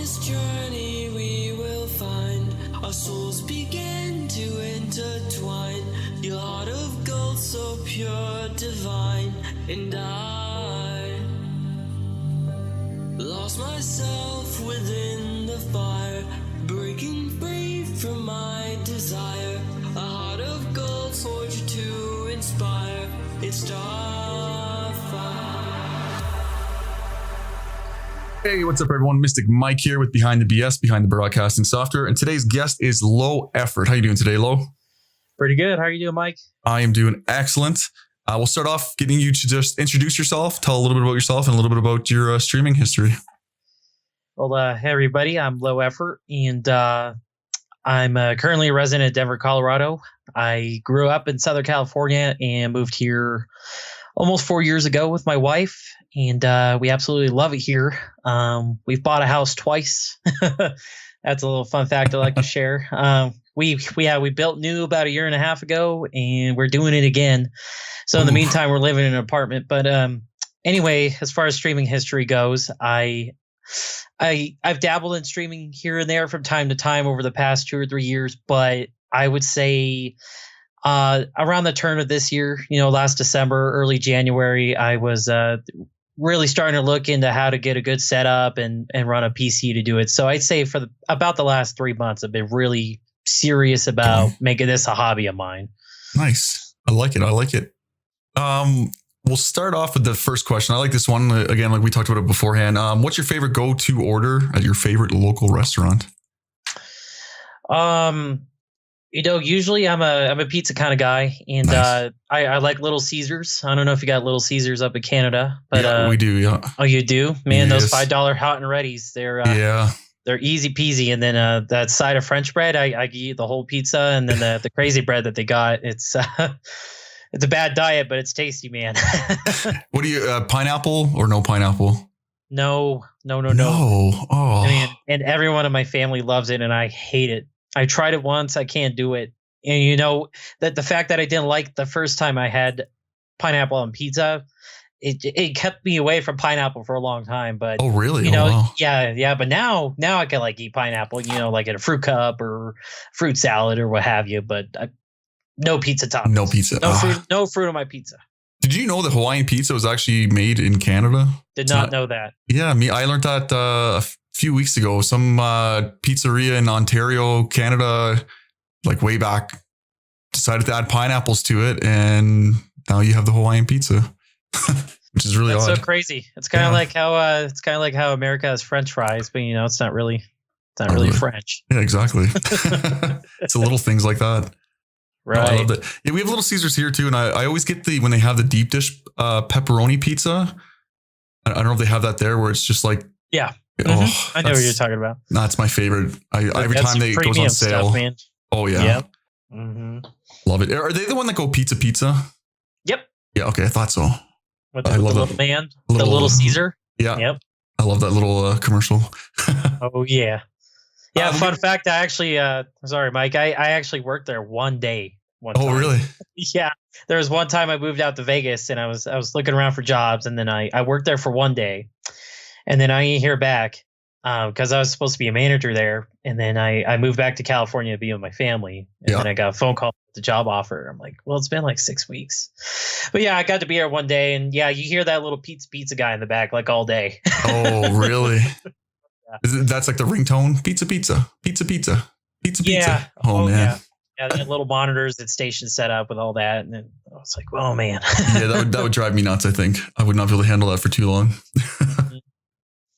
this journey we will find our souls begin to intertwine. Your heart of gold, so pure, divine, and I lost myself within the fire, breaking free from my desire. A heart of gold, forged to inspire. It's Starfire. Hey, what's up, everyone? Mystic Mike here with Behind the BS, Behind the Broadcasting Software, and today's guest is Low Effort. How you doing today, Low? Pretty good. How are you doing, Mike? I am doing excellent. We'll start off getting you to just introduce yourself, tell a little bit about yourself, and a little bit about your streaming history. Well, hey, everybody. I'm Low Effort, and I'm currently a resident of Denver, Colorado. I grew up in Southern California and moved here almost 4 years ago with my wife, and we absolutely love it here. We've bought a house twice. That's a little fun fact I like to share. We built new about a year and a half ago, and we're doing it again. So in the meantime, we're living in an apartment. But anyway, as far as streaming history goes, I've dabbled in streaming here and there from time to time over the past 2 or 3 years, but I would say around the turn of this year, last December, early January, I was really starting to look into how to get a good setup and run a PC to do it. So I'd say for about the last 3 months, I've been really serious about making this a hobby of mine. Nice. I like it. We'll start off with the first question. I like this one. Again, like we talked about it beforehand. What's your favorite go-to order at your favorite local restaurant? Usually I'm a pizza kind of guy, and nice. I like Little Caesars. I don't know if you got Little Caesars up in Canada, but yeah, we do. Yeah. Oh, you do, man. Yes. Those $5 hot and readies, they're easy peasy. And then that side of French bread, I eat the whole pizza, and then the crazy bread that they got. It's it's a bad diet, but it's tasty, man. What do you pineapple or no pineapple? No. Oh, and everyone in my family loves it, and I hate it. I tried it once. I can't do it. And that the fact that I didn't like the first time I had pineapple on pizza, it kept me away from pineapple for a long time. But oh, really? Wow. Yeah. But now I can eat pineapple, like in a fruit cup or fruit salad or what have you. But no pizza toppings. No pizza. No fruit on my pizza. Did you know that Hawaiian pizza was actually made in Canada? Did not know that. Yeah, I learned that a few weeks ago. Some pizzeria in Ontario, Canada, way back, decided to add pineapples to it, and now you have the Hawaiian pizza, which is really odd. So crazy. It's kind of like how America has French fries, but it's not really French. Yeah, exactly. It's the little things like that. Right. I love that. Yeah, we have Little Caesars here too, and I always get when they have the deep dish pepperoni pizza. I don't know if they have that there, where it's just yeah. Oh, I know what you're talking about. That's my favorite. Every time it goes on sale. Stuff, man. Oh yeah. Yep. Mm-hmm. Love it. Are they the one that go pizza? Yep. Yeah. Okay. I thought so. With the little man, the Little Caesar. Yeah. Yep. I love that little commercial. Oh yeah. Yeah. Fun fact. I actually, sorry, Mike. I actually worked there one day. Oh, really? Yeah. There was one time I moved out to Vegas, and I was looking around for jobs, and then I worked there for one day, and then I didn't hear back because I was supposed to be a manager there, and then I moved back to California to be with my family, and then I got a phone call with the job offer. I'm like, well, it's been 6 weeks, but yeah, I got to be here one day, and yeah, you hear that little pizza guy in the back all day. Oh, really? Yeah. That's like the ringtone? Pizza. Yeah. Oh man. Yeah, they had little monitors that station set up with all that, and then I was like, "Oh man!" Yeah, that would drive me nuts. I think I would not be able to handle that for too long.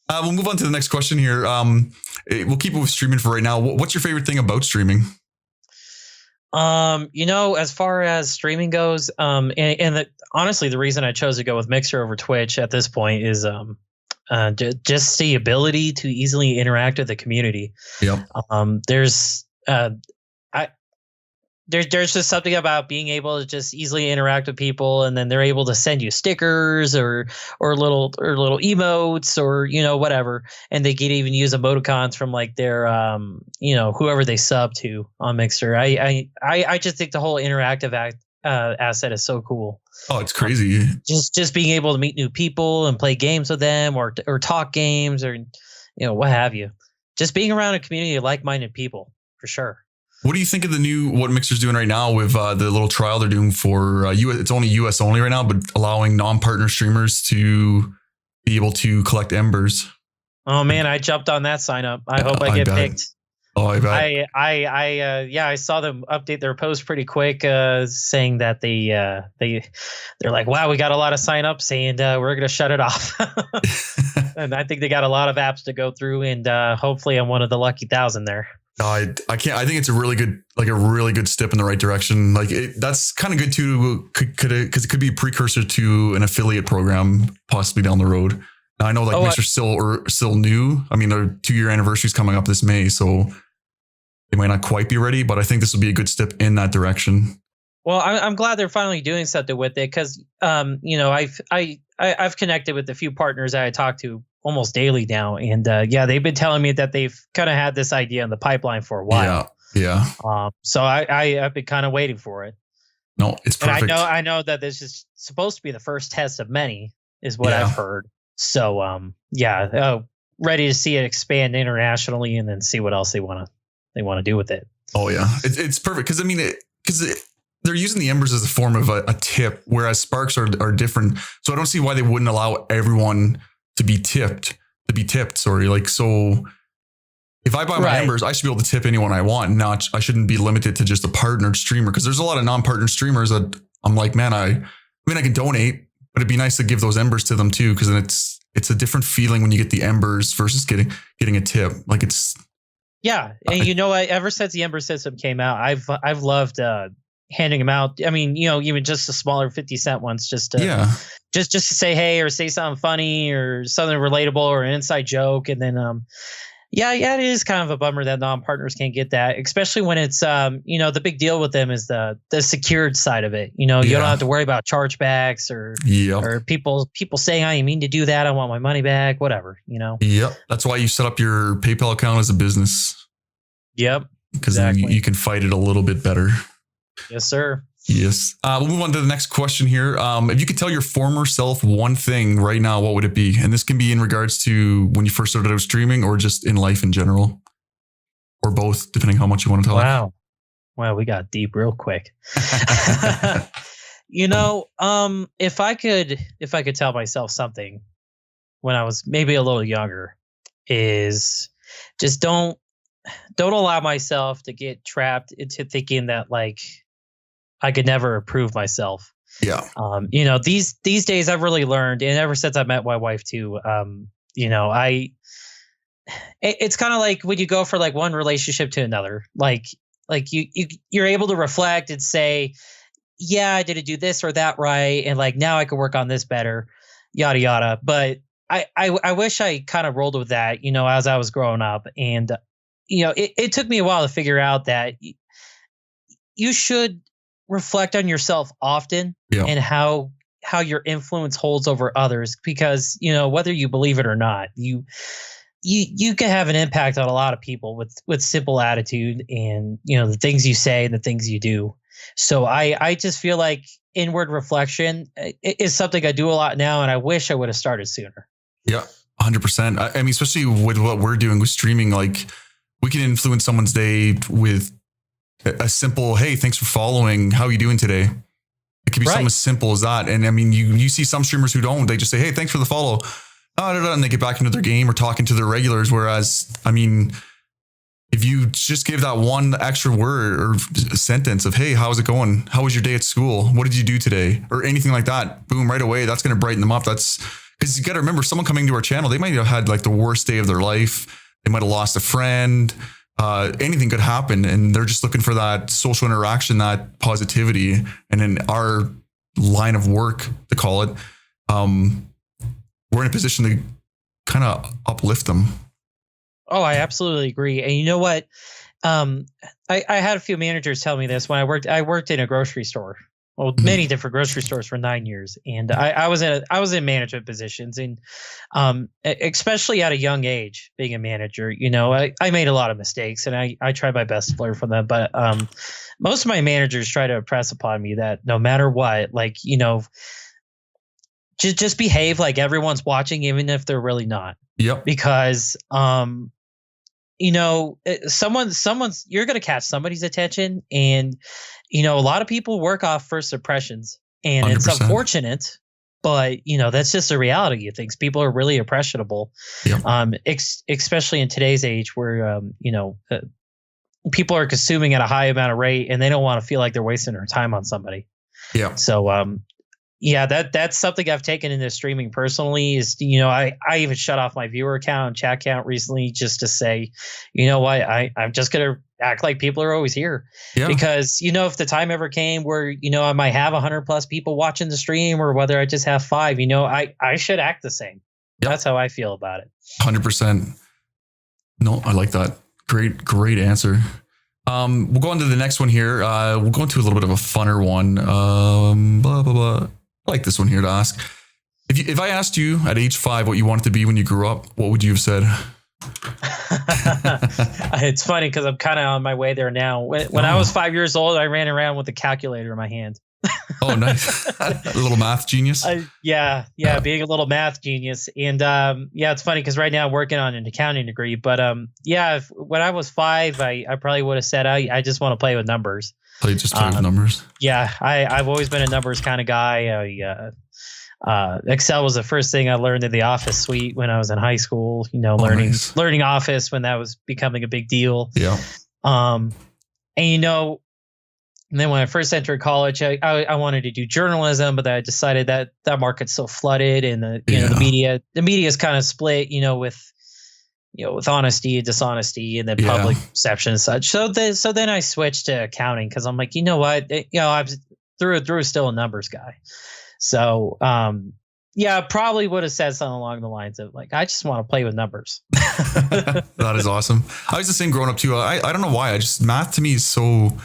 We'll move on to the next question here. We'll keep it with streaming for right now. What's your favorite thing about streaming? As far as streaming goes, honestly, the reason I chose to go with Mixer over Twitch at this point is just the ability to easily interact with the community. Yep. There's just something about being able to just easily interact with people, and then they're able to send you stickers or little emotes or whatever, and they can even use emoticons from their whoever they sub to on Mixer. I just think the whole interactive asset is so cool. Oh, it's crazy. Just being able to meet new people and play games with them or talk games or what have you. just being around a community of like-minded people, for sure. What do you think of what Mixer's doing right now with the little trial they're doing for US? It's only US only right now, but allowing non-partner streamers to be able to collect embers. Oh man, I jumped on that sign up. I hope I get picked. Oh, I bet. I saw them update their post pretty quick, saying that they're like, wow, we got a lot of signups and we're gonna shut it off. And I think they got a lot of apps to go through, and hopefully I'm one of the lucky 1,000 there. No, I can't. I think it's a really good step in the right direction. Like that's kind of good too, because it could be a precursor to an affiliate program possibly down the road. Now, I know Mixer's still new. I mean, their 2-year anniversary is coming up this May, so they might not quite be ready, but I think this will be a good step in that direction. Well, I'm glad they're finally doing something with it, because I've connected with a few partners that I talk to almost daily now, and they've been telling me that they've kind of had this idea in the pipeline for a while. Yeah. So I've been kind of waiting for it. No, it's perfect. And I know that this is supposed to be the first test of many, is what I've heard. So ready to see it expand internationally, and then see what else they want to do with it. Oh yeah, it's perfect, because I mean, they're using the embers as a form of a tip, whereas sparks are different. So I don't see why they wouldn't allow everyone to be tipped. Sorry, so if I buy my embers, I should be able to tip anyone I want. I shouldn't be limited to just a partnered streamer, because there's a lot of non-partnered streamers that I'm like, man, I can donate, but it'd be nice to give those embers to them too, because then it's a different feeling when you get the embers versus getting a tip. Like it's and ever since the Ember system came out, I've loved handing them out. I mean, even just the smaller 50-cent ones, just to say hey, or say something funny or something relatable or an inside joke, and then it is kind of a bummer that non-partners can't get that, especially when it's the big deal with them is the secured side of it. You don't have to worry about chargebacks or people saying I didn't mean to do that, I want my money back, whatever. Yep, that's why you set up your PayPal account as a business. Yep, because then you can fight it a little bit better. Yes, sir. Yes. We'll move on to the next question here. If you could tell your former self one thing right now, what would it be? And this can be in regards to when you first started out streaming, or just in life in general, or both, depending how much you want to talk. Wow, we got deep real quick. If I could tell myself something when I was maybe a little younger, is just don't allow myself to get trapped into thinking that I could never improve myself. Yeah. These days I've really learned, and ever since I met my wife too, it's kind of like when you go for one relationship to another, you're able to reflect and say, yeah, I didn't do this or that right, and now I can work on this better, yada yada. But I wish I kind of rolled with that, as I was growing up, and it took me a while to figure out that you should reflect on yourself often and how your influence holds over others, because whether you believe it or not, you can have an impact on a lot of people with simple attitude and the things you say and the things you do. So I just feel like inward reflection is something I do a lot now, and I wish I would have started sooner. Yeah, 100%. I mean, especially with what we're doing with streaming, we can influence someone's day with a simple, hey, thanks for following. How are you doing today? It could be something as simple as that. And I mean, you see some streamers who don't, they just say, hey, thanks for the follow. And they get back into their game or talking to their regulars. Whereas, I mean, if you just give that one extra word or sentence of, hey, how's it going? How was your day at school? What did you do today? Or anything like that. Boom, right away. That's going to brighten them up. That's because you got to remember, someone coming to our channel, they might have had the worst day of their life. They might have lost a friend. Anything could happen, and they're just looking for that social interaction, that positivity. And in our line of work, to call it, we're in a position to kind of uplift them. Oh, I absolutely agree. And you know what? I had a few managers tell me this when I worked in a grocery store. Well, many different grocery stores for 9 years, and I was in management positions, and especially at a young age, being a manager, I made a lot of mistakes, and I tried my best to learn from them. But most of my managers try to impress upon me that no matter what, just behave like everyone's watching, even if they're really not. Yep. Because someone's you're going to catch somebody's attention, and a lot of people work off first impressions, and 100%. It's unfortunate, but that's just the reality of things. People are really impressionable, especially in today's age where people are consuming at a high amount of rate, and they don't want to feel like they're wasting their time on somebody. Yeah. So that's something I've taken into streaming personally is, I even shut off my viewer account and chat count recently just to say, what, I'm just going to act like people are always here. Yeah. Because, if the time ever came where, I might have 100+ people watching the stream, or whether I just have 5, I should act the same. Yep. That's how I feel about it. 100%. No, I like that. Great answer. We'll go on to the next one here. We'll go into a little bit of a funner one. Blah, blah, blah. I like this one here to ask. If I asked you at age 5 what you wanted to be when you grew up, what would you have said? It's funny because I'm kind of on my way there now. When I was 5 years old, I ran around with a calculator in my hand. Oh, nice. A little math genius. Yeah, being a little math genius. And it's funny because right now I'm working on an accounting degree. But when I was 5, I probably would have said I just want to play with numbers. Play with numbers. Yeah, I've always been a numbers kind of guy. Excel was the first thing I learned in the Office suite when I was in high school. Learning Office when that was becoming a big deal. Yeah. And then when I first entered college, I wanted to do journalism, but I decided that market's so flooded, and the media is kind of split, with honesty and dishonesty, and then public perception and such. So then I switched to accounting because I'm like, I was through and through still a numbers guy. So probably would have said something along the lines of like, I just want to play with numbers. That is awesome. I was the same growing up too. I don't know why. Math to me is so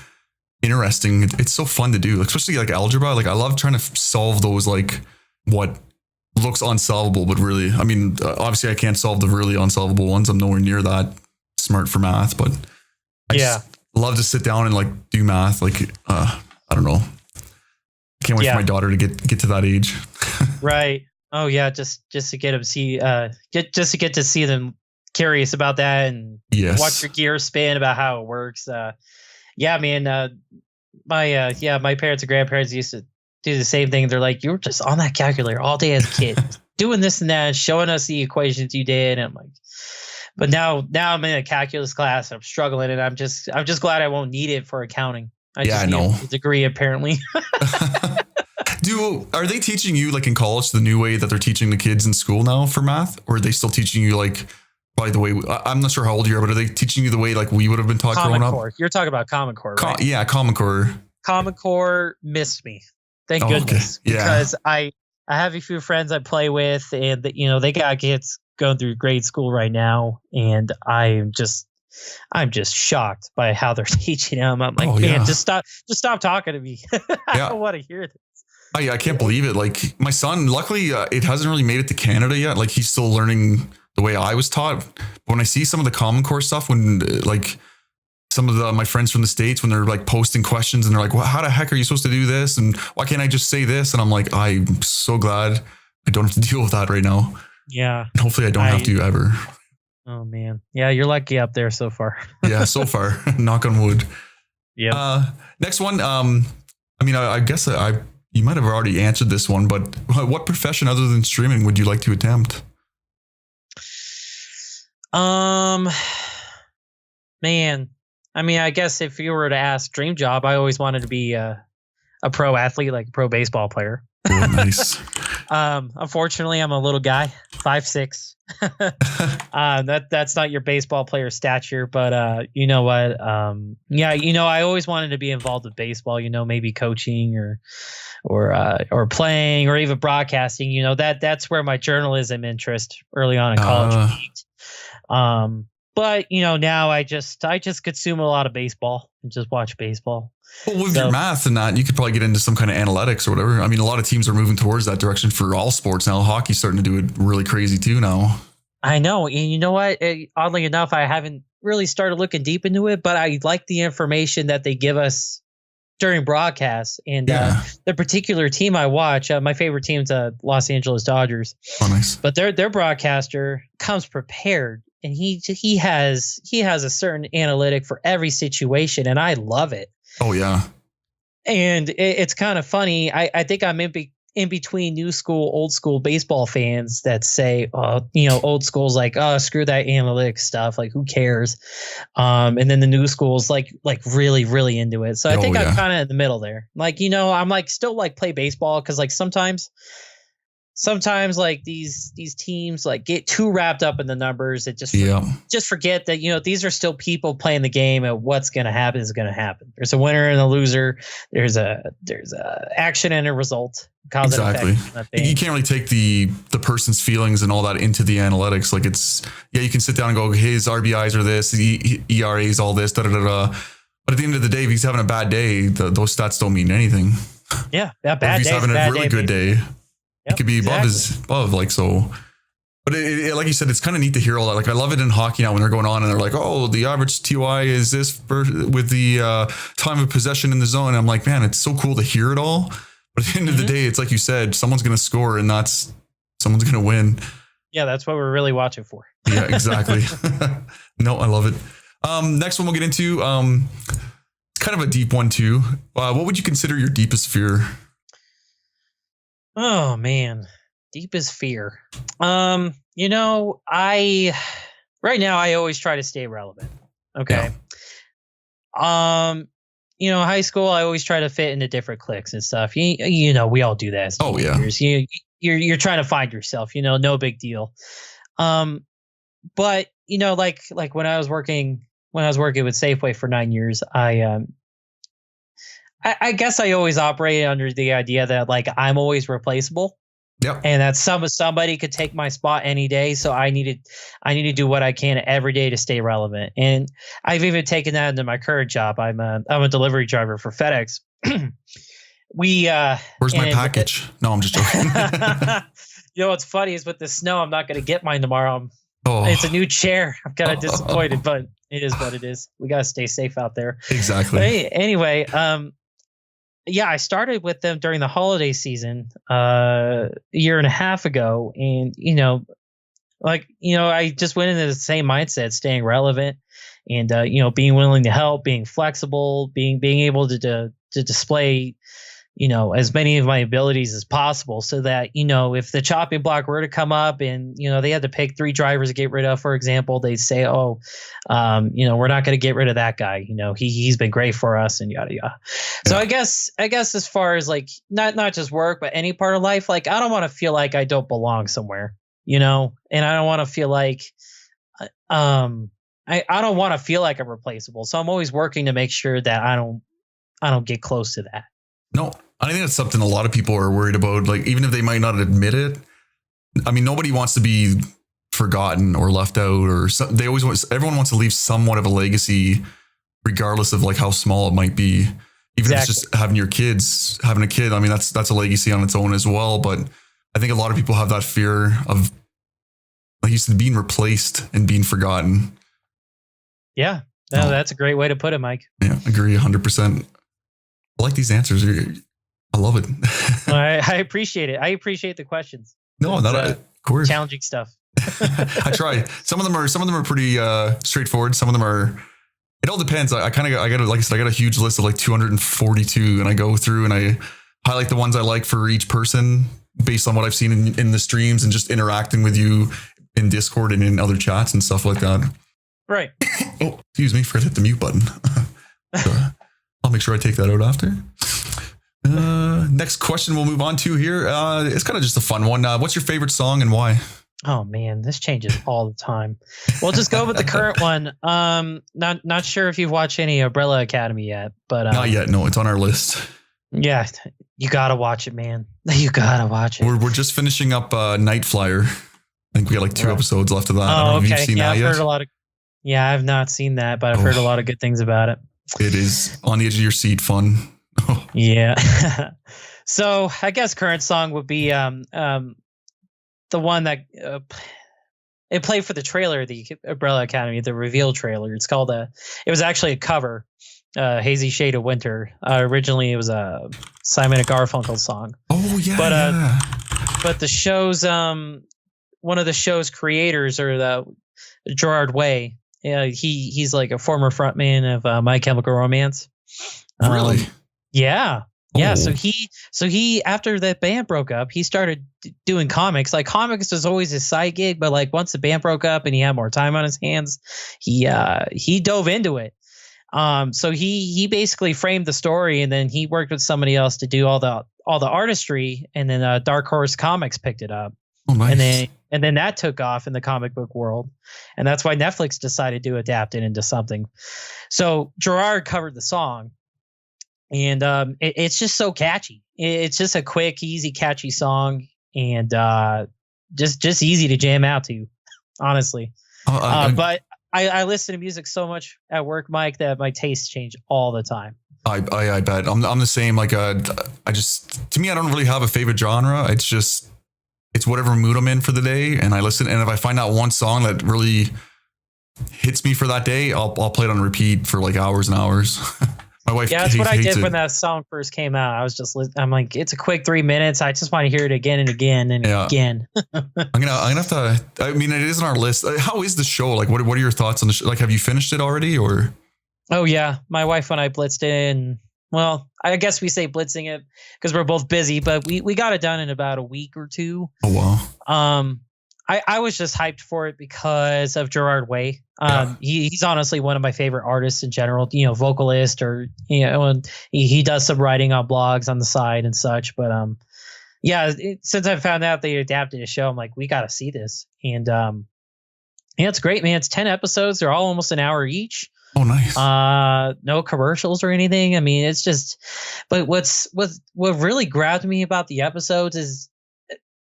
interesting. It's so fun to do, especially like algebra. Like I love trying to solve those, like what looks unsolvable, but really, obviously I can't solve the really unsolvable ones. I'm nowhere near that smart for math, but I just love to sit down and like do math. Like, I don't know. I can't wait for my daughter to get to that age. Right. Oh yeah. Just to get them get to see them curious about that and watch your gears spin about how it works. My parents and grandparents used to do the same thing. They're like, you were just on that calculator all day as a kid, doing this and that, showing us the equations you did. And I'm like, but now I'm in a calculus class. And I'm struggling, and I'm just glad I won't need it for accounting. I know a degree apparently. Are they teaching you like in college the new way that they're teaching the kids in school now for math, or are they still teaching you like probably the way? I'm not sure how old you are, but are they teaching you the way like we would have been taught growing up? You're talking about Common Core, right? Yeah, Common Core. Common Core missed me. Thank goodness, because I have a few friends I play with, and they got kids going through grade school right now, and I'm just shocked by how they're teaching them. I'm like, just stop talking to me. I don't want to hear this. I can't believe it. Like my son, luckily, it hasn't really made it to Canada yet. Like he's still learning the way I was taught. But when I see some of the Common Core stuff, when like some of my friends from the States, when they're like posting questions and they're like, well, how the heck are you supposed to do this? And why can't I just say this? And I'm like, I'm so glad I don't have to deal with that right now. Yeah. And hopefully I don't have to ever. Oh man. Yeah. You're lucky up there so far. Yeah. So far. Knock on wood. Yeah. Next one. I guess you might have already answered this one, but what profession other than streaming would you like to attempt? Man, I guess if you were to ask dream job, I always wanted to be a pro athlete, like a pro baseball player. Oh, nice. Unfortunately, I'm a little guy, 5'6". That's not your baseball player stature, but you know what? I always wanted to be involved with baseball. Maybe coaching or playing or even broadcasting. That's where my journalism interest early on in college peaked. But now I just consume a lot of baseball and just watch baseball. Well, with your math and that, you could probably get into some kind of analytics or whatever. A lot of teams are moving towards that direction for all sports now. Hockey's starting to do it really crazy too now. I know. And you know what? Oddly enough, I haven't really started looking deep into it, but I like the information that they give us during broadcasts. And the particular team I watch, my favorite team's Los Angeles Dodgers. Oh, nice. But their broadcaster comes prepared. and he has a certain analytic for every situation, and I love it. Oh yeah. And it's kind of funny. I think I'm in between new school, old school baseball fans that say, old school's like, oh, screw that analytics stuff. Like, who cares? And then the new school's like really, really into it. So I think I'm kind of in the middle there. Like, I'm like still like play baseball because like sometimes like these teams like get too wrapped up in the numbers that just forget that these are still people playing the game, and what's going to happen is going to happen. There's a winner and a loser. There's a action and a result. Cause exactly. You can't really take the person's feelings and all that into the analytics. Like you can sit down and go, his RBIs are this, ERA is all this, da da da da. But at the end of the day, if he's having a bad day, those stats don't mean anything. Yeah, that bad day. If he's having a really good day. Yep, it could be above like so. But it, like you said, it's kind of neat to hear all that. Like I love it in hockey now when they're going on and they're like, oh, the average TOI is this with the time of possession in the zone. And I'm like, man, it's so cool to hear it all. But at the end of the day, it's like you said, someone's going to score and someone's going to win. Yeah, that's what we're really watching for. Yeah, exactly. No, I love it. Next one we'll get into, it's kind of a deep one too. What would you consider your deepest fear? Oh man, deepest fear. Right now I always try to stay relevant. Okay. Yeah. High school I always try to fit into different cliques and stuff. We all do that. Oh yeah. You're trying to find yourself. No big deal. But like when I was working with Safeway for 9 years, I guess I always operated under the idea that like I'm always replaceable. Yep. And that somebody could take my spot any day. So I need to do what I can every day to stay relevant. And I've even taken that into my current job. I'm a delivery driver for FedEx. Where's my package? No, I'm just joking. What's funny is with the snow, I'm not going to get mine tomorrow. It's a new chair. I'm kind of disappointed, but it is what it is. We got to stay safe out there. Exactly. But anyway, I started with them during the holiday season a year and a half ago. And, I just went into the same mindset, staying relevant and, being willing to help, being flexible, being able to display, as many of my abilities as possible so that, if the chopping block were to come up and, they had to pick 3 drivers to get rid of, for example, they'd say, we're not going to get rid of that guy. He's been great for us and yada, yada. Yeah. So I guess as far as like, not just work, but any part of life, like I don't want to feel like I don't belong somewhere, and I don't want to feel like, I don't want to feel like I'm replaceable. So I'm always working to make sure that I don't get close to that. No, I think that's something a lot of people are worried about. Like, even if they might not admit it, I mean, nobody wants to be forgotten or left out, or everyone wants to leave somewhat of a legacy, regardless of like how small it might be. Even if it's just having a kid. I mean, that's a legacy on its own as well. But I think a lot of people have that fear of, like you said, being replaced and being forgotten. Yeah, that's a great way to put it, Mike. Yeah, agree 100%. I like these answers. I love it. I appreciate it. I appreciate the questions. No, of course. Challenging stuff. I try. Some of them are pretty straightforward. Some of them are. It all depends. I got a huge list of like 242, and I go through and I highlight the ones I like for each person based on what I've seen in the streams and just interacting with you in Discord and in other chats and stuff like that. Right. Oh, excuse me. Forgot to hit the mute button. I'll make sure I take that out after. Next question we'll move on to here. It's kind of just a fun one. What's your favorite song and why? Oh man, this changes all the time. We'll just go with the current one. Not sure if you've watched any Umbrella Academy yet, but not yet. No, it's on our list. Yeah, you gotta watch it, man. You gotta watch it. We're just finishing up Night Flyer. I think we got like 2 episodes left of that. I don't know if you've seen that yet. Yeah, I've not seen that, but I've heard a lot of good things about it. It is on the edge of your seat fun. Yeah. So I guess current song would be the one that it played for the trailer, the Umbrella Academy, the reveal trailer. It's called it was actually a cover, Hazy Shade of Winter. Originally it was a Simon and Garfunkel song. Oh yeah. But the show's one of the show's creators, or Gerard Way. Yeah, he's like a former frontman of My Chemical Romance. Really? Yeah. Yeah, Oh. so he after that band broke up, he started doing comics. Like comics was always his side gig, but like once the band broke up and he had more time on his hands, he dove into it. So he basically framed the story, and then he worked with somebody else to do all the artistry, and then Dark Horse Comics picked it up. Oh, nice. And then that took off in the comic book world, and that's why Netflix decided to adapt it into something. So Gerard covered the song. And it's just so catchy. It's just a quick, easy, catchy song, and just easy to jam out to, honestly. But I listen to music so much at work, Mike, that my tastes change all the time. I bet I'm the same. Like to me, I don't really have a favorite genre. It's whatever mood I'm in for the day, and I listen. And if I find that one song that really hits me for that day, I'll play it on repeat for like hours and hours. My wife that's what I did it. when that song first came out. I was I'm like, it's a quick 3 minutes. I just want to hear it again and again and again. I'm gonna have to. I mean, it is on our list. How is the show? Like, what are your thoughts on the show? Like, have you finished it already, or? Oh yeah, my wife and I blitzed it, and well, I guess we say blitzing it because we're both busy, but we got it done in about a week or two. Oh wow. I was just hyped for it because of Gerard Way. He's honestly one of my favorite artists in general, vocalist, or, and he does some writing on blogs on the side and such. But since I found out they adapted a show, I'm like, we got to see this. And it's great, man. It's 10 episodes. They're all almost an hour each. Oh, nice. No commercials or anything. I mean, it's just, but what really grabbed me about the episodes is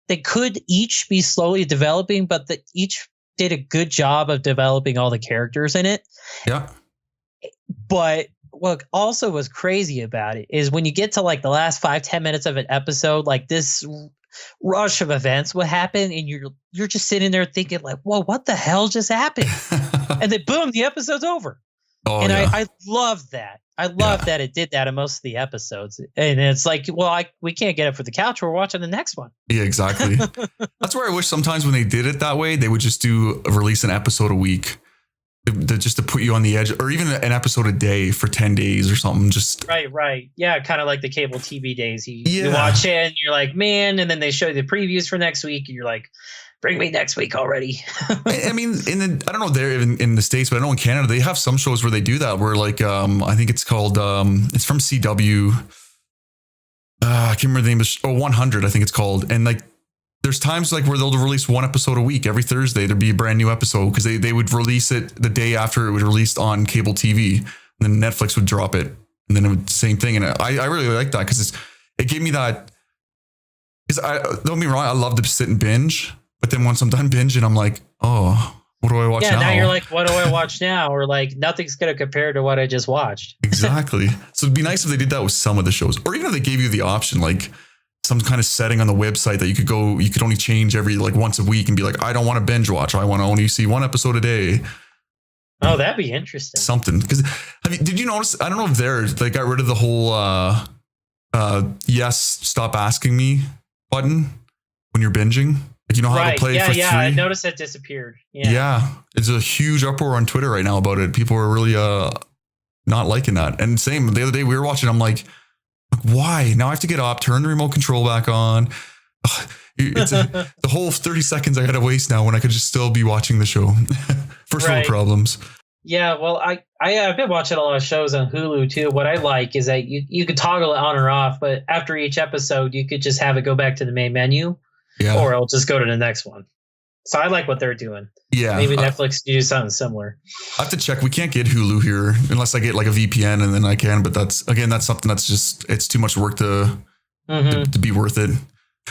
they could each be slowly developing, but each did a good job of developing all the characters in it. Yeah. But what also was crazy about it is when you get to like the last 5-10 minutes of an episode, like this rush of events will happen, and you're just sitting there thinking like, whoa, what the hell just happened? And then boom, the episode's over. Oh, and yeah. I love that. I love that it did that in most of the episodes. And it's like, well, we can't get it for the couch. We're watching the next one. Yeah, exactly. That's where I wish sometimes when they did it that way, they would just release an episode a week just to put you on the edge, or even an episode a day for 10 days or something. Just right. Yeah, kind of like the cable TV days. You watch it and you're like, man, and then they show you the previews for next week and you're like, bring me next week already. I mean, I don't know there in the States, but I know in Canada they have some shows where they do that. Where like I think it's called it's from CW. I can't remember the name of 100. I think it's called. And like there's times like where they'll release one episode a week. Every Thursday there'd be a brand new episode because they would release it the day after it was released on cable TV, and then Netflix would drop it, and then it would same thing. And I really like that because it gave me that. Because don't get me wrong, I love to sit and binge. But then once I'm done binging, I'm like, oh, what do I watch now? Yeah, now you're like, what do I watch now? Or like, nothing's going to compare to what I just watched. Exactly. So it'd be nice if they did that with some of the shows. Or even if they gave you the option, like some kind of setting on the website that you could only change every like once a week and be like, I don't want to binge watch. I want to only see one episode a day. Oh, that'd be interesting. Something. Because did you notice? I don't know if they got rid of the whole yes, stop asking me button when you're binging. Like, you know how to play it for free? Yeah, I noticed that disappeared. Yeah. It's a huge uproar on Twitter right now about it. People are really not liking that. And same, the other day we were watching, I'm like, why? Now I have to get up, turn the remote control back on. It's the whole 30 seconds I got to waste now when I could just still be watching the show. First world problems. Yeah, well, I've been watching a lot of shows on Hulu too. What I like is that you could toggle it on or off, but after each episode, you could just have it go back to the main menu. Yeah. Or it'll just go to the next one. So I like what they're doing. Yeah. Maybe Netflix do something similar. I have to check. We can't get Hulu here unless I get like a VPN, and then I can. But that's something that's just, it's too much work to be worth it.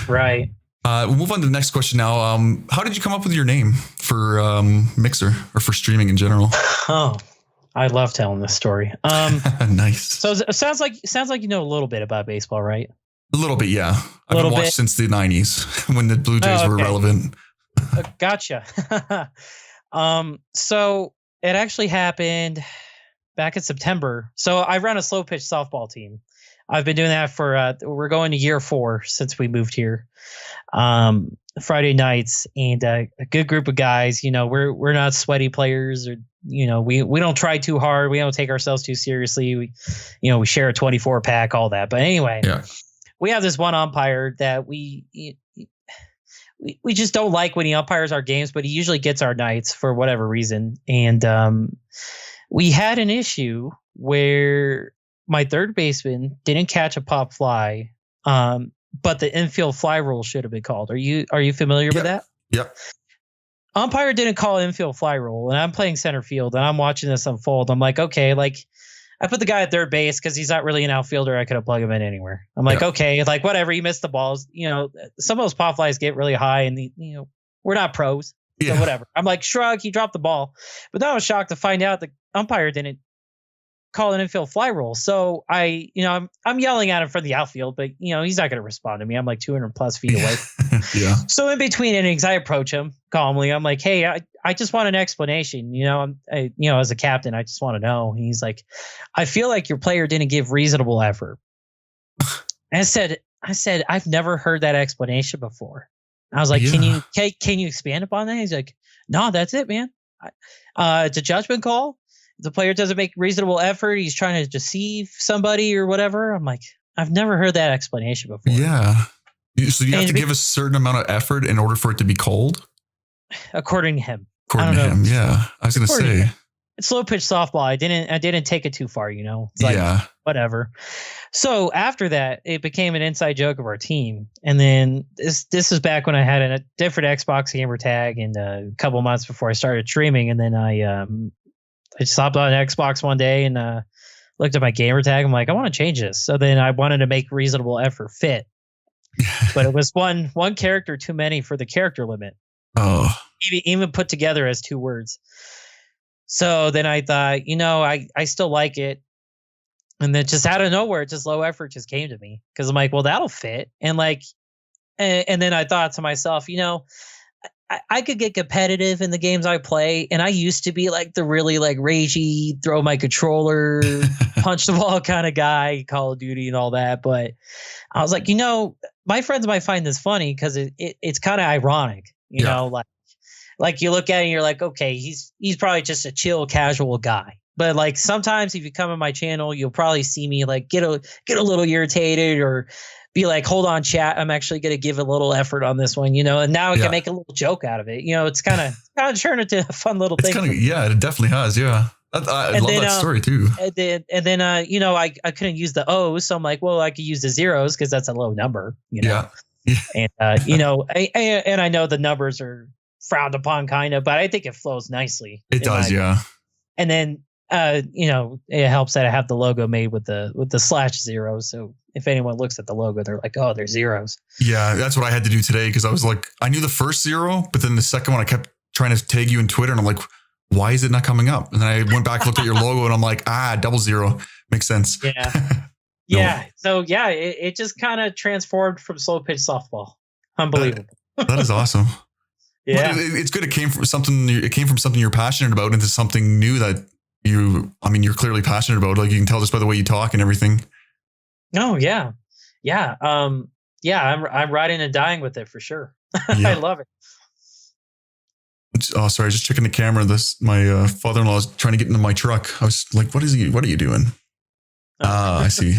Right. We'll move on to the next question now. How did you come up with your name for Mixer or for streaming in general? Oh, I love telling this story. Nice. So it sounds like you know a little bit about baseball, right? A little bit, yeah. I've been watched since the 90s when the Blue Jays were relevant. Gotcha. So it actually happened back in September. So I run a slow pitch softball team. I've been doing that for we're going to year 4 since we moved here. Friday nights, and a good group of guys. We're not sweaty players, or we don't try too hard. We don't take ourselves too seriously. We share a 24 pack, all that. But anyway, we have this one umpire that we just don't like when he umpires our games, but he usually gets our nights for whatever reason. And we had an issue where my third baseman didn't catch a pop fly. But the infield fly rule should have been called. Are you familiar with that? Yep. Umpire didn't call infield fly rule, and I'm playing center field, and I'm watching this unfold. I'm like, okay, like I put the guy at third base because he's not really an outfielder. I could have plugged him in anywhere. I'm like, okay, like whatever. He missed the balls. Some of those pop flies get really high, and we're not pros, so whatever. I'm like, shrug. He dropped the ball, but then I was shocked to find out the umpire didn't call an infield fly rule. So I'm yelling at him from the outfield, but he's not going to respond to me. I'm like 200 plus feet away. Yeah. So in between innings, I approach him calmly. I'm like, hey, I just want an explanation. As a captain, I just want to know. And he's like, I feel like your player didn't give reasonable effort. And I said, I've never heard that explanation before. I was like, can you expand upon that? He's like, no, that's it, man. It's a judgment call. The player doesn't make reasonable effort. He's trying to deceive somebody or whatever. I'm like, I've never heard that explanation before. Yeah. So you have to give a certain amount of effort in order for it to be called? According to him. Yeah. I was going to say. It's slow pitch softball. I didn't take it too far, It's like, whatever. So after that, it became an inside joke of our team. And then this is back when I had a different Xbox gamer tag, and a couple months before I started streaming. And then I stopped on Xbox one day and looked at my gamer tag. I'm like, I want to change this. So then I wanted to make reasonable effort fit, but it was one character too many for the character limit. Oh, even put together as two words. So then I thought, I still like it. And then just out of nowhere, just low effort just came to me, because I'm like, well, that'll fit. And and then I thought to myself, I could get competitive in the games I play, and I used to be like the really like ragey, throw my controller, punch the wall kind of guy, Call of Duty and all that. But I was like, my friends might find this funny because it's kind of ironic, like you look at it and you're like, okay, he's probably just a chill, casual guy. But like sometimes if you come on my channel, you'll probably see me like get a little irritated or be like, hold on, chat, I'm actually going to give a little effort on this one, and now I can make a little joke out of it. It's kind of turned into a fun little thing. It definitely has. Yeah. I love that story too. And then, I couldn't use the O's. So I'm like, well, I could use the zeros because that's a low number, Yeah. And, and I know the numbers are frowned upon kind of, but I think it flows nicely. It does. Yeah. And then, it helps that I have the logo made with the /0. So if anyone looks at the logo, they're like, oh, they're zeros. Yeah, that's what I had to do today, because I was like, I knew the first zero, but then the second one I kept trying to tag you in Twitter, and I'm like, why is it not coming up? And then I went back, looked at your logo, and I'm like, 00 makes sense. Yeah. Yeah. So it just kind of transformed from slow pitch softball. Unbelievable. That is awesome. Yeah. But it's good. It came from something you're passionate about into something new that you're clearly passionate about. Like you can tell just by the way you talk and everything. Oh yeah. Yeah. I'm riding and dying with it for sure. Yeah. I love it. Oh, sorry. Just checking the camera. My father-in-law is trying to get into my truck. I was like, what are you doing? I see.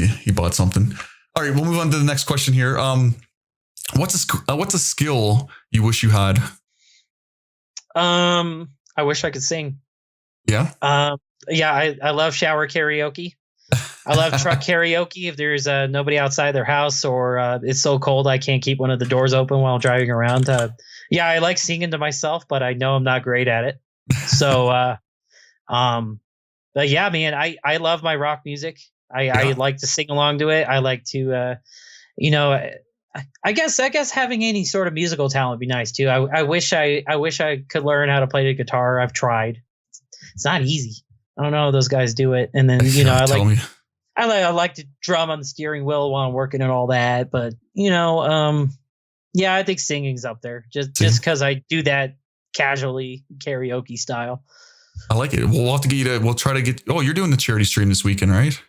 He bought something. All right. We'll move on to the next question here. What's a skill you wish you had? I wish I could sing. Yeah. I love shower karaoke. I love truck karaoke. If there's nobody outside their house, or it's so cold I can't keep one of the doors open while driving around. I like singing to myself, but I know I'm not great at it. So, but yeah, man, I love my rock music. I like to sing along to it. I like to, I guess having any sort of musical talent would be nice too. I wish I could learn how to play the guitar. I've tried. It's not easy. I don't know how those guys do it. And then, I like to drum on the steering wheel while I'm working and all that. But, I think singing's up there just because I do that casually, karaoke style. I like it. We'll have to get you to, we'll try to get, you're doing the charity stream this weekend, right?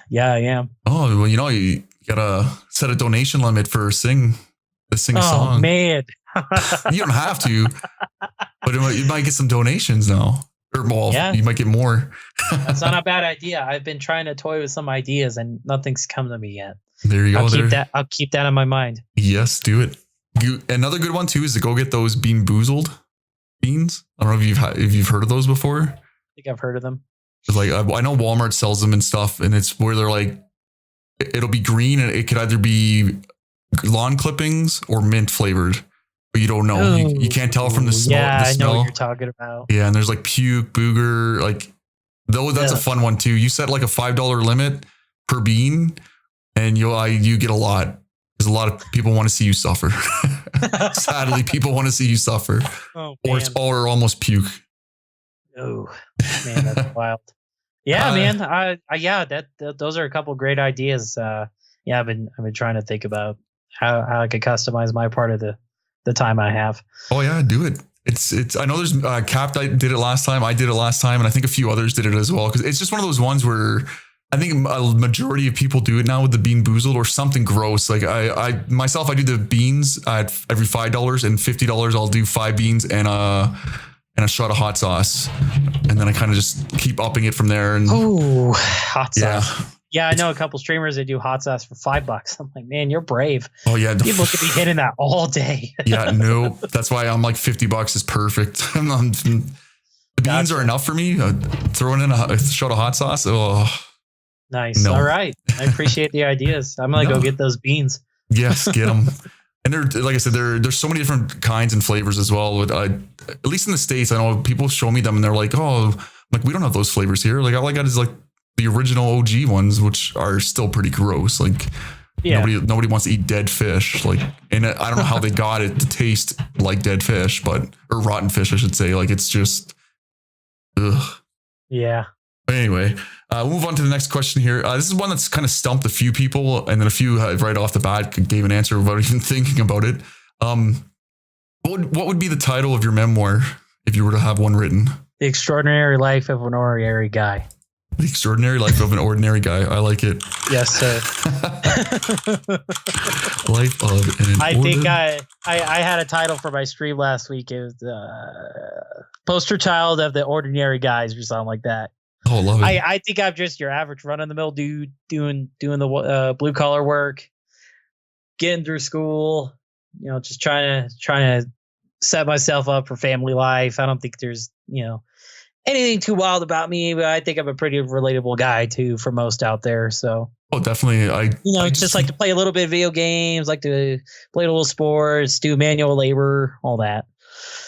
Yeah, I am. Oh, well, you got to set a donation limit for Sing. to sing a song. Oh man. You don't have to, but you might get some donations now. Or well, you might get more. That's not a bad idea. I've been trying to toy with some ideas and nothing's come to me yet. There you go. I'll keep that in my mind. Yes, do it. Another good one too is to go get those Bean Boozled beans. I don't know if you've heard of those before. I think I've heard of them. It's like I know Walmart sells them and stuff, and it's where they're like, it'll be green and it could either be lawn clippings or mint flavored. But you don't know. You can't tell from the smell. Yeah, I know what you're talking about. Yeah, and there's like puke, booger, like that's a fun one too. You set like a $5 limit per bean, and you get a lot because a lot of people want to see you suffer. Sadly, people want to see you suffer, or almost puke. Oh man, that's wild. Yeah, man. Those are a couple great ideas. I've been trying to think about how I could customize my part of the time I have. Oh yeah, do it. It's I know there's Cap did it last time. I did it last time, and I think a few others did it as well. Because it's just one of those ones where I think a majority of people do it now with the Bean Boozled or something gross. Like I myself, I do the beans at every $5 and $50. I'll do 5 beans and a shot of hot sauce, and then I kind of just keep upping it from there. And hot sauce. Yeah, I know a couple streamers that do hot sauce for $5. I'm like, man, you're brave. Oh yeah, people could be hitting that all day. Yeah, no, that's why I'm like $50 is perfect. The beans are enough for me. Throwing in a shot of hot sauce. Oh, nice. No. All right, I appreciate the ideas. I'm gonna go get those beans. Yes, get them. And they're, like I said, there's so many different kinds and flavors as well. At least in the States, I know people show me them and they're like, oh, like we don't have those flavors here. Like all I got is like the original OG ones, which are still pretty gross. Like nobody wants to eat dead fish. Like, and I don't know how they got it to taste like dead fish, or rotten fish, I should say. Like it's just, ugh. Yeah. But anyway, we'll move on to the next question here. This is one that's kind of stumped a few people, and then a few right off the bat gave an answer without even thinking about it. What would be the title of your memoir if you were to have one written? The Extraordinary Life of an Ordinary Guy. The Extraordinary Life of an Ordinary Guy. I like it. Yes, sir. Life of an I think I had a title for my stream last week. It was Poster Child of the Ordinary Guys or something like that. Oh, love it. I think I'm just your average run-of-the-mill dude doing the blue collar work, getting through school, just trying to set myself up for family life. I don't think there's, anything too wild about me, but I think I'm a pretty relatable guy too for most out there. So, definitely. I just like to play a little bit of video games, like to play a little sports, do manual labor, all that.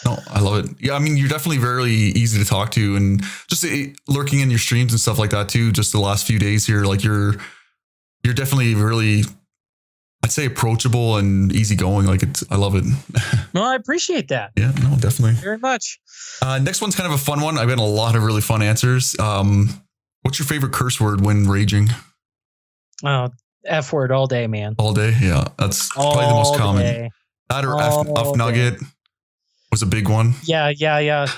No, I love it. Yeah, I mean, you're definitely very easy to talk to, and just lurking in your streams and stuff like that too. Just the last few days here, like you're definitely really, I'd say, approachable and easygoing. Like I love it. Well, I appreciate that. Yeah, no, definitely. Very much. Next one's kind of a fun one. I've got a lot of really fun answers. What's your favorite curse word when raging? Oh, F word all day, man. All day, yeah. That's probably the most common. Day. That or F nugget was a big one. Yeah.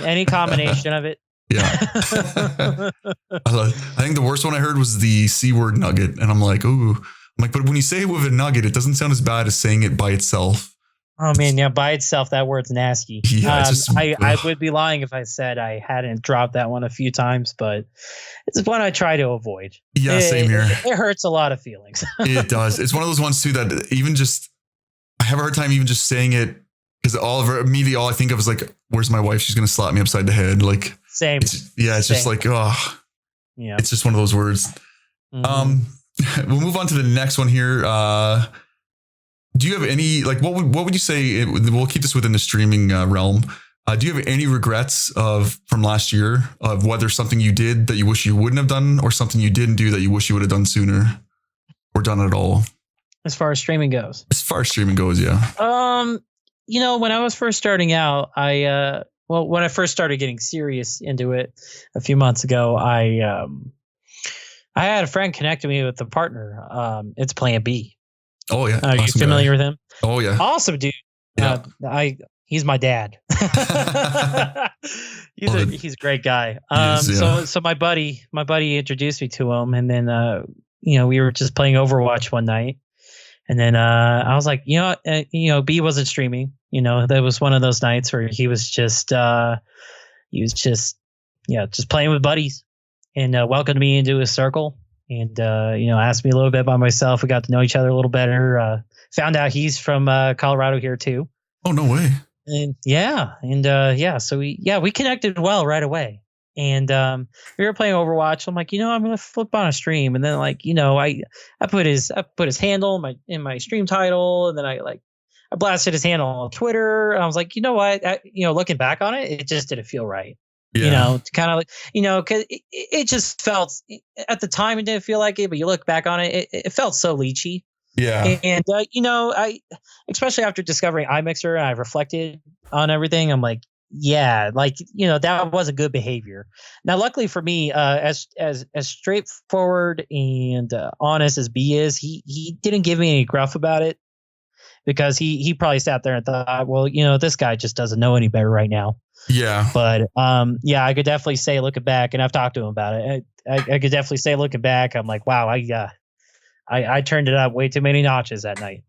Any combination of it. Yeah. I think the worst one I heard was the C word nugget, and I'm like, ooh. I'm like, but when you say it with a nugget, it doesn't sound as bad as saying it by itself. Oh man, yeah, by itself, that word's nasty. Yeah, I would be lying if I said I hadn't dropped that one a few times, but it's one I try to avoid. Yeah, same here. It hurts a lot of feelings. It does. It's one of those ones too that even just, I have a hard time even just saying it because immediately all I think of is like, where's my wife? She's going to slap me upside the head. Like, same. It's just like, oh, yeah. It's just one of those words. Mm-hmm. We'll move on to the next one here. Do you have any, like, what would you say? We'll keep this within the streaming realm. Do you have any regrets from last year of whether something you did that you wish you wouldn't have done, or something you didn't do that you wish you would have done sooner, or done at all? As far as streaming goes. Yeah. When I was first starting out, when I first started getting serious into it a few months ago, I had a friend connect me with a partner. It's Plan B. Oh yeah. Are you familiar with him? Oh yeah. Awesome dude. Yeah. He's my dad. He's a great guy. So my buddy introduced me to him, and then we were just playing Overwatch one night, And then I was like, B wasn't streaming. That was one of those nights where he was just just playing with buddies, and welcomed me into his circle, and asked me a little bit about myself. We got to know each other a little better. Found out he's from Colorado here too. Oh, no way. And so we connected well right away. And we were playing Overwatch. I'm like, I'm gonna flip on a stream, and then I put his handle in my stream title, and then I blasted his handle on Twitter. And I was like, you know what? Looking back on it, it just didn't feel right. Yeah. Kind of because it just felt, at the time it didn't feel like it, but you look back on it, it felt so leechy. Yeah. And I, especially after discovering iMixer, and I reflected on everything. I'm like, yeah, that wasn't good behavior. Now, luckily for me, as straightforward and honest as B is, he didn't give me any gruff about it, because he probably sat there and thought, well, this guy just doesn't know any better right now. Yeah. But I could definitely say, looking back, and I've talked to him about it, I could definitely say, looking back, I'm like, wow, I turned it up way too many notches that night.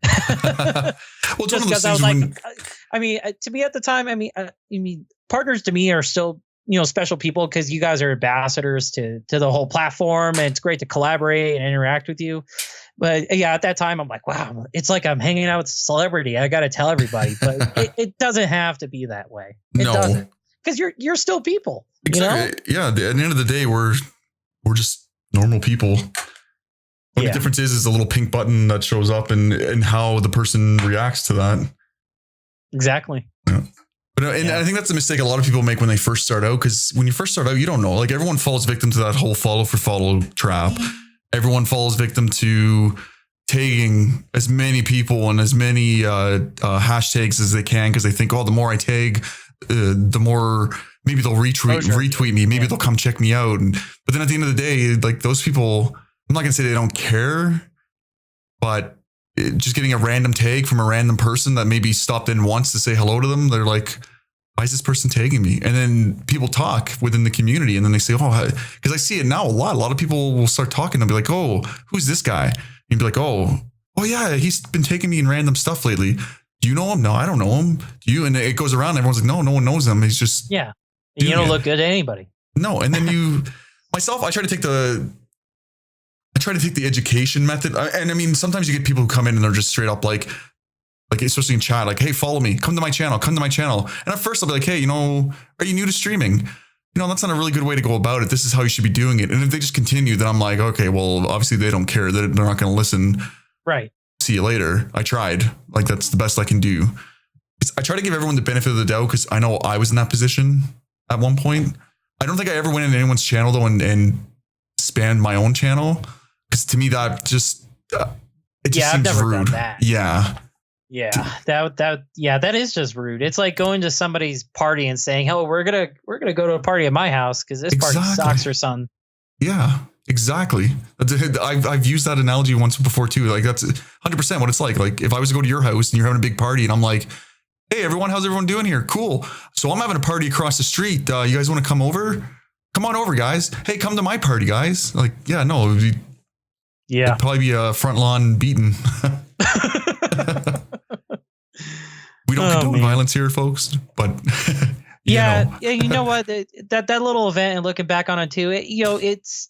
Well, just because I was to me at the time, partners to me are still, special people, because you guys are ambassadors to the whole platform, and it's great to collaborate and interact with you. But yeah, at that time, I'm like, wow, it's like I'm hanging out with a celebrity. I got to tell everybody, but it doesn't have to be that way. It doesn't, because you're still people. Exactly. Yeah. At the end of the day, we're just normal people. What the difference is a little pink button that shows up, and how the person reacts to that. Exactly. Yeah. But I think that's a mistake a lot of people make when they first start out, because when you first start out, you don't know. Like, everyone falls victim to that whole follow for follow trap. Everyone falls victim to tagging as many people and as many hashtags as they can, because they think, oh, the more I tag, the more maybe they'll retweet me. Maybe they'll come check me out. But then at the end of the day, like, those people, I'm not going to say they don't care, but just getting a random tag from a random person that maybe stopped in once to say hello to them, they're like, why is this person tagging me? And then people talk within the community, and then they say, oh, because I see it now a lot. A lot of people will start talking and be like, oh, who's this guy? And you'd be like, oh yeah, he's been taking me in random stuff lately. Do you know him? No, I don't know him. Do you? And it goes around. Everyone's like, no one knows him. He's just, yeah. And you don't look good to anybody. No. And then myself, I try to take the education method. And sometimes you get people who come in and they're just straight up like, especially in chat, like, hey, follow me, come to my channel. And at first I'll be like, hey, are you new to streaming? That's not a really good way to go about it. This is how you should be doing it. And if they just continue, then I'm like, okay, well, obviously they don't care. They're not going to listen. Right. See you later. I tried. Like, that's the best I can do. I try to give everyone the benefit of the doubt, because I know I was in that position at one point. I don't think I ever went into anyone's channel though and spammed my own channel. Because to me, that just it just seems never rude. Done that. Yeah, that is just rude. It's like going to somebody's party and saying, "Oh, we're gonna go to a party at my house because this party sucks or something." Yeah, exactly. I've used that analogy once before too. Like, that's 100% what it's like. Like, if I was to go to your house and you're having a big party, and I'm like, "Hey, everyone, how's everyone doing here? Cool. So I'm having a party across the street. You guys want to come over? Come on over, guys. Hey, come to my party, guys." Like, yeah, no. It'd probably be a front lawn beating. We don't condone violence here, folks, but yeah, you know what? That little event, and looking back on it too, it's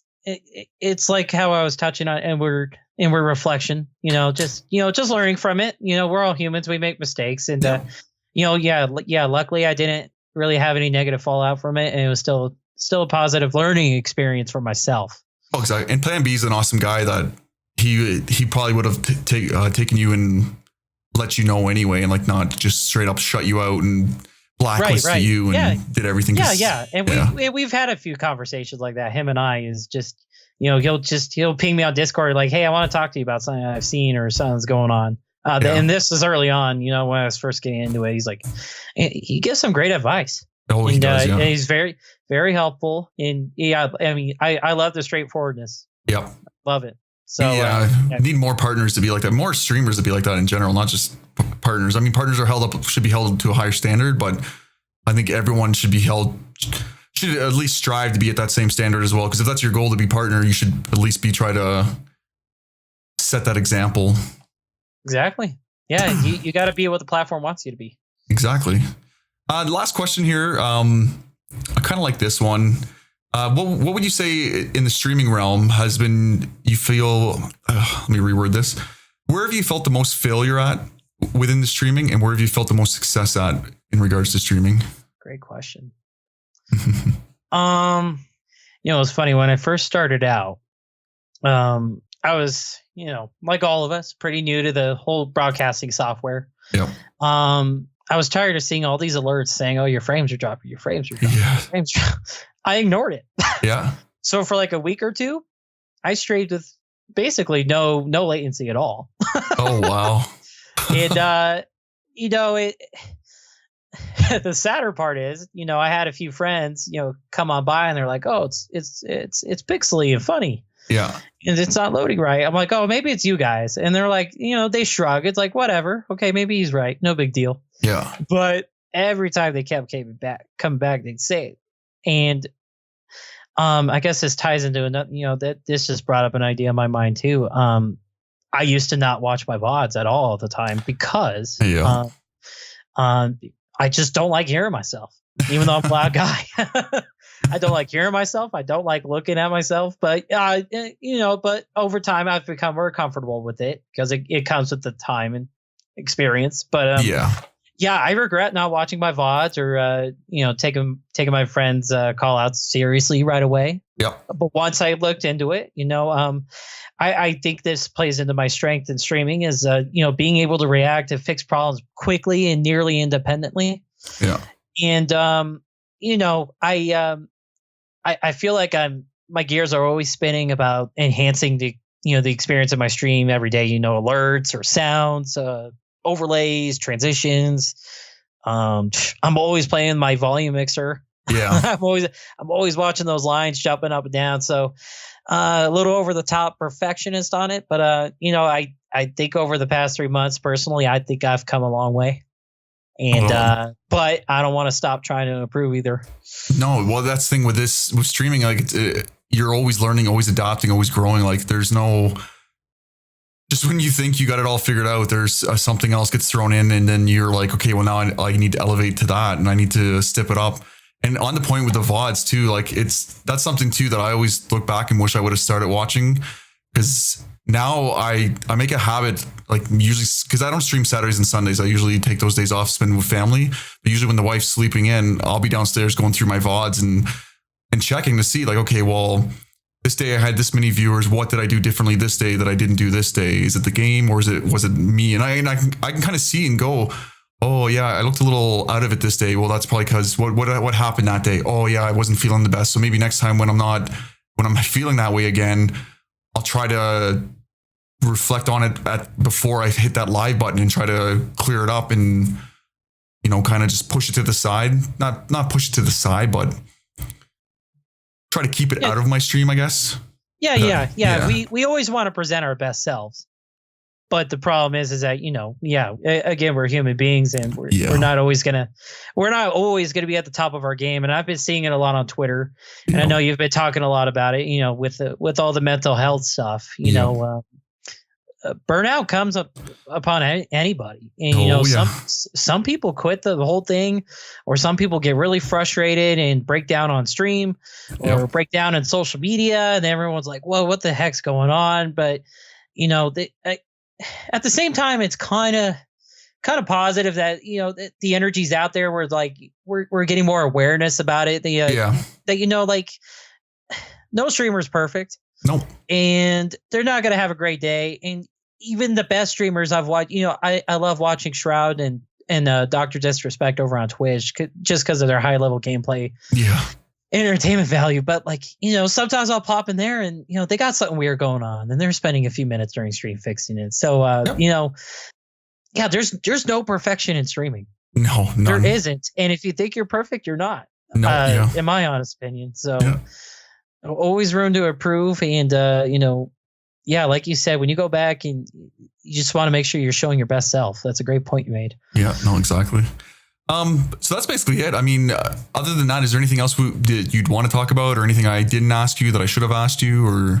like how I was touching on, and we're reflection, just learning from it. We're all humans, we make mistakes, and luckily I didn't really have any negative fallout from it, and it was still a positive learning experience for myself. Oh, exactly. And Plan B is an awesome guy that he probably would have taken you and let you know anyway, and like not just straight up shut you out and blacklist you and did everything. And we've had a few conversations like that. Him and I is just, he'll ping me on Discord like, hey, I want to talk to you about something I've seen or something's going on. And this is early on, when I was first getting into it. He's like, he gives some great advice. Oh, he does. And he's very, very helpful. And I love the straightforwardness. Yep. Love it. So need more partners to be like that, more streamers to be like that in general, not just partners. Partners should be held to a higher standard, but I think everyone should at least strive to be at that same standard as well. Because if that's your goal to be partner, you should at least try to set that example. Exactly. Yeah, you got to be what the platform wants you to be. Exactly. The last question here. I kind of like this one. What would you say in the streaming realm has been, you feel, let me reword this. Where have you felt the most failure at within the streaming, and where have you felt the most success at in regards to streaming? Great question. It's funny, when I first started out, I was, like all of us, pretty new to the whole broadcasting software. Yep. I was tired of seeing all these alerts saying, "Oh, your frames are dropping. Your frames are dropping." Yeah. Your frames are I ignored it. Yeah. So for like a week or two, I streamed with basically no latency at all. Oh wow. And it. The sadder part is, I had a few friends, come on by and they're like, "Oh, it's pixely and funny." Yeah. And it's not loading right. I'm like, "Oh, maybe it's you guys." And they're like, they shrug. It's like, whatever. Okay, maybe he's right. No big deal. Yeah. But every time they kept coming back, they'd say it. And I guess this ties into another, that this just brought up an idea in my mind too. I used to not watch my VODs at all the time because I just don't like hearing myself, even though I'm a loud guy. I don't like hearing myself. I don't like looking at myself, but but over time I've become more comfortable with it because it comes with the time and experience. But yeah, I regret not watching my VODs or taking my friends' call outs seriously right away. Yeah. But once I looked into it, I think this plays into my strength in streaming is being able to react and fix problems quickly and nearly independently. Yeah. And I feel like my gears are always spinning about enhancing the experience of my stream every day. Alerts or sounds, overlays, transitions. I'm always playing my volume mixer. Yeah. I'm always watching those lines jumping up and down. So a little over the top perfectionist on it, but I think over the past 3 months, personally, I think I've come a long way. And but I don't want to stop trying to improve either. No, well, that's the thing with streaming. Like you're always learning, always adapting, always growing. Like there's no, just when you think you got it all figured out, there's something else gets thrown in, and then you're like, okay, well now I need to elevate to that, and I need to step it up. And on the point with the VODs too, like that's something too that I always look back and wish I would have started watching, because now I make a habit, like usually, because I don't stream Saturdays and Sundays. I usually take those days off, spend with family. But usually when the wife's sleeping in, I'll be downstairs going through my VODs and checking to see like, okay, well, this day I had this many viewers. What did I do differently this day that I didn't do this day? Is it the game or was it me? And I can kind of see and go, oh yeah, I looked a little out of it this day. Well, that's probably because what happened that day? Oh yeah, I wasn't feeling the best. So maybe next time when I'm feeling that way again, I'll try to reflect on it before I hit that live button and try to clear it up and, kind of just push it to the side. Not push it to the side, but try to keep it out of my stream, I guess. Yeah. We always want to present our best selves. But the problem is that, again, we're human beings and we're not always going to be at the top of our game. And I've been seeing it a lot on Twitter. And I know you've been talking a lot about it, with all the mental health stuff, burnout comes upon anybody. And, some people quit the whole thing, or some people get really frustrated and break down on stream or break down in social media. And everyone's like, well, what the heck's going on? But, at the same time, it's kind of positive that the energy's out there. Where like we're getting more awareness about it. That no streamer's perfect. Nope. And they're not gonna have a great day. And even the best streamers I've watched, I love watching Shroud and Dr. Disrespect over on Twitch just because of their high level gameplay. Yeah. Entertainment value, but sometimes I'll pop in there and they got something weird going on and they're spending a few minutes during stream fixing it. So there's no perfection in streaming. No, none. There isn't. And if you think you're perfect, you're not. No, in my honest opinion. So always room to improve. And like you said, when you go back and you just want to make sure you're showing your best self. That's a great point you made. Yeah, no, exactly. So that's basically it. I mean, other than that, is there anything else you'd want to talk about, or anything I didn't ask you that I should have asked you, or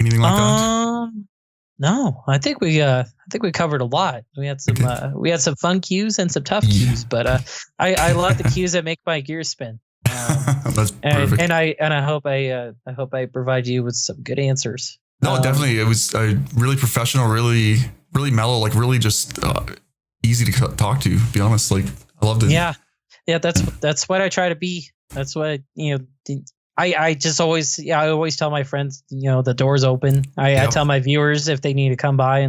anything like that? No, I think we covered a lot. We had some fun cues and some tough cues, but I love the cues that make my gears spin. That's perfect. And I hope I provide you with some good answers. No, definitely. It was really professional, really, really mellow, like really just easy to talk to be honest. Like I loved it. Yeah. That's what I try to be. That's what, I just always, I always tell my friends, the door's open. I tell my viewers if they need to come by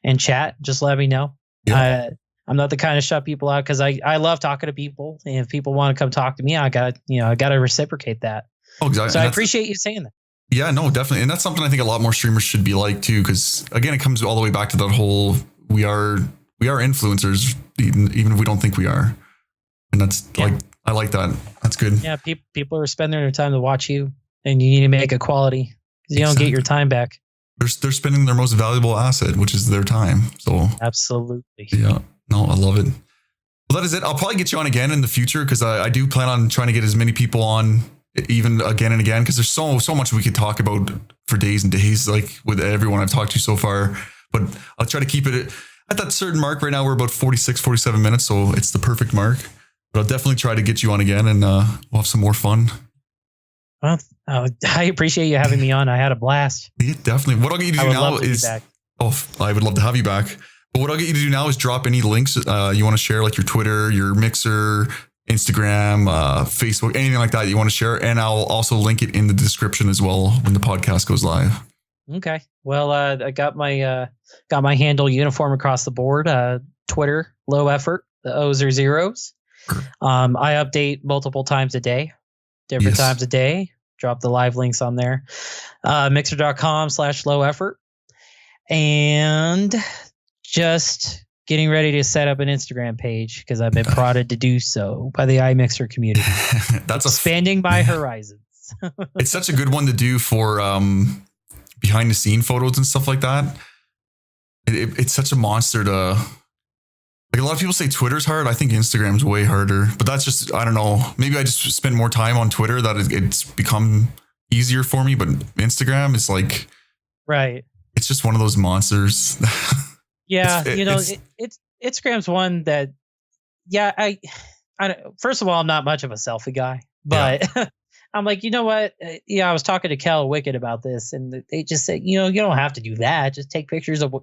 and chat, just let me know. Yep. I'm not the kind of shut people out because I love talking to people. And if people want to come talk to me, I got to reciprocate that. Oh, exactly. So I appreciate you saying that. Yeah, no, definitely. And that's something I think a lot more streamers should be like too. Cause again, it comes all the way back to that whole, we are influencers, even if we don't think we are. And that's I like that. That's good. Yeah, people are spending their time to watch you, and you need to make it quality because you don't get your time back. They're spending their most valuable asset, which is their time. So absolutely. Yeah. No, I love it. Well, that is it. I'll probably get you on again in the future because I do plan on trying to get as many people on even again and again because there's so much we could talk about for days and days, like with everyone I've talked to so far. But I'll try to keep it at that certain mark. Right now we're about 46, 47 minutes, so it's the perfect mark. But I'll definitely try to get you on again and we'll have some more fun. Well, I appreciate you having me on. I had a blast. Yeah, definitely. What I'll get you to do now is, I would love to have you back. But what I'll get you to do now is drop any links you want to share, like your Twitter, your Mixer, Instagram, Facebook, anything like that you want to share. And I'll also link it in the description as well when the podcast goes live. Okay. Well, I got my handle uniform across the board. Twitter, low effort. The O's are zeros. I update multiple times a day, different times a day. Drop the live links on there. Mixer.com/low effort. And just getting ready to set up an Instagram page because I've been prodded to do so by the iMixer community. That's expanding my horizons. It's such a good one to do for behind the scene photos and stuff like that. It's such a monster to. Like a lot of people say Twitter's hard. I think Instagram's way harder, but that's just, I don't know. Maybe I just spend more time on Twitter that it's become easier for me, but Instagram is like, right. It's just one of those monsters. Yeah. Instagram's one that, I first of all, I'm not much of a selfie guy, but I'm like, you know what? I was talking to Kel Wicked about this and they just said, you don't have to do that. Just take pictures of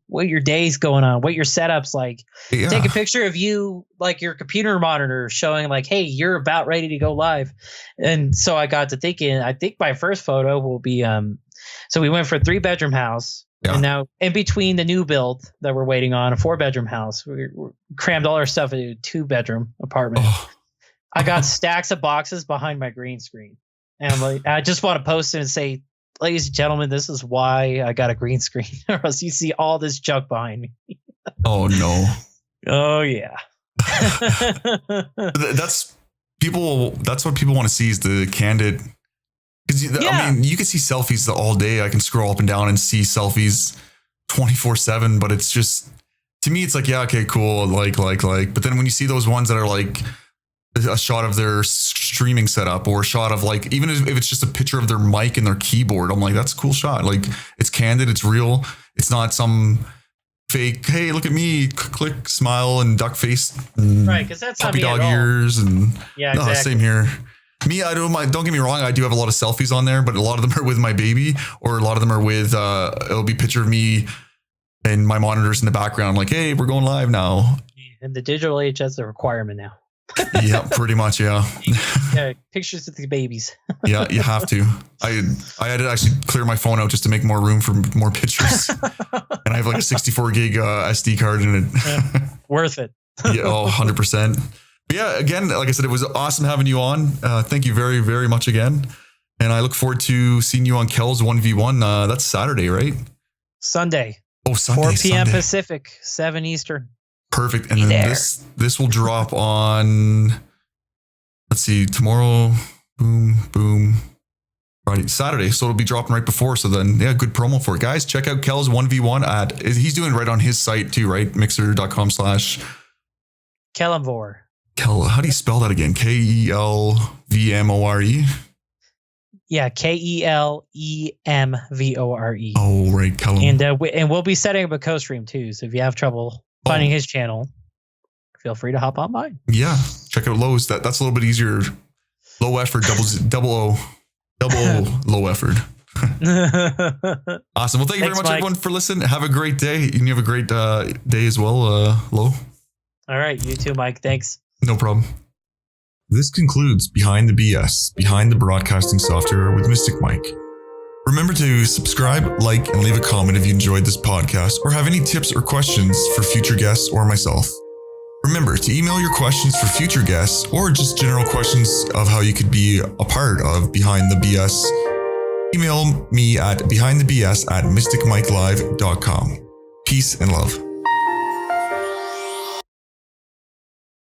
what your day's going on, what your setup's like. Yeah. Take a picture of you, like your computer monitor showing like, hey, you're about ready to go live. And so I got to thinking, I think my first photo will be, so we went for a 3-bedroom house. Yeah. And now in between the new build that we're waiting on, a 4-bedroom house, we crammed all our stuff into a 2-bedroom apartment. Oh. I got stacks of boxes behind my green screen. And I'm like, I just want to post it and say, ladies and gentlemen, this is why I got a green screen. Or else you see all this junk behind me. Oh, no. Oh, yeah. That's what people want to see is the candid. I mean, you can see selfies all day. I can scroll up and down and see selfies 24/7, but it's just, to me, it's like, yeah, okay, cool. Like. But then when you see those ones that are like, a shot of their streaming setup or a shot of like, even if it's just a picture of their mic and their keyboard, I'm like, that's a cool shot. Like it's candid, it's real. It's not some fake, hey, look at me, click, smile and duck face. And right. Cause that's puppy dog ears. And exactly. Same here. Me, don't get me wrong. I do have a lot of selfies on there, but a lot of them are with my baby or a lot of them are with, it'll be a picture of me and my monitors in the background. Like, hey, we're going live now. And the digital age, that's a requirement now. Yeah, pretty much. Yeah. Yeah, pictures of the babies. Yeah, you have to. I had to actually clear my phone out just to make more room for more pictures. And I have like a 64 gig SD card in it. Worth it. Yeah, 100%. But yeah, again, like I said, it was awesome having you on. Thank you very, very much again. And I look forward to seeing you on Kel's 1v1. That's Saturday, right? Sunday. Oh, Sunday. 4 p.m. Pacific, 7 Eastern. Perfect. And then this will drop on, let's see, tomorrow, boom, Friday, Saturday. So it'll be dropping right before. So then, yeah, good promo for it. Guys, check out Kel's 1v1 he's doing it right on his site too, right? Mixer.com/ L0WEFF0RT. Kel, how do you spell that again? KELVMORE? Yeah, KELEMVORE. Oh, right. Callum. And we'll be setting up a co-stream too. So if you have trouble finding his channel, feel free to hop on mine. Yeah. Check out Lowe's. That's a little bit easier. Low effort, double O, low effort. Awesome. Well, thank you very much, everyone, for listening. Have a great day. And you have a great day as well, Lo. All right. You too, Mike. Thanks. No problem. This concludes Behind the BS, Behind the Broadcasting Software with Mystic Mike. Remember to subscribe, like, and leave a comment if you enjoyed this podcast or have any tips or questions for future guests or myself. Remember to email your questions for future guests or just general questions of how you could be a part of Behind the BS. Email me at behindthebs@mysticmikelive.com. Peace and love.